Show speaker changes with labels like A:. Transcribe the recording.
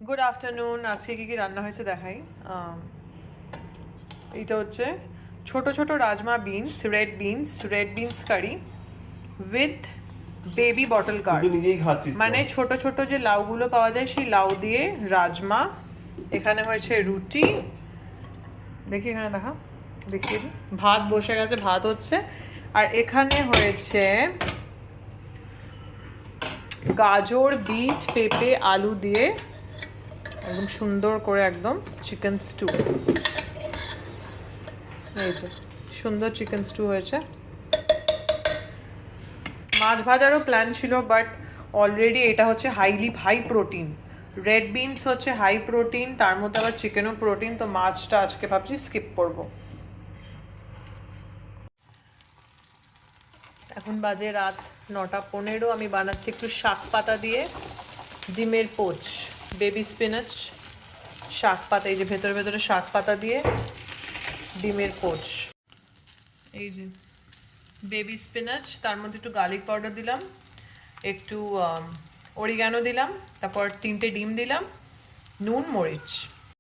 A: Good afternoon. আজকে কি কি রান্না হয়েছে দেখাই। এটা হচ্ছে ছোট ছোট rajma beans, red beans curry with baby bottle gourd.
B: নিজেই খাচ্ছিস
A: মানে ছোট ছোট যে লাউগুলো পাওয়া যায় সেই লাউ দিয়ে রাজমা। এখানে হয়েছে রুটি, দেখি এখানে দেখা, দেখিয়ে দিই। ভাত বসে গেছে, ভাত হচ্ছে। আর এখানে হয়েছে গাজর, বিট, পেঁপে, আলু দিয়ে একদম সুন্দর করে একদম চিকেন স্টু। এই যে সুন্দর চিকেন স্টু হয়েছে। মাছ ভাজারও প্ল্যান ছিল, বাট অলরেডি এটা হচ্ছে হাই প্রোটিন। রেড বিনস হচ্ছে হাই প্রোটিন, তার মধ্যে আবার চিকেনও প্রোটিন, তো মাছটা আজকে ভাবছি স্কিপ করব। এখন বাজে রাত 9:15। আমি বানাচ্ছি একটু শাক পাতা দিয়ে ডিমের পোচ, বেবি স্পিনাচ, শাক পাতা, এই যে ভেতরে ভেতরে শাক পাতা দিয়ে ডিমের পোচ। এই যে বেবি স্পিনাচ, তার মধ্যে একটু গার্লিক পাউডার দিলাম, একটু অরিগ্যানো দিলাম, তারপর 3টে ডিম দিলাম, নুন, মরিচ।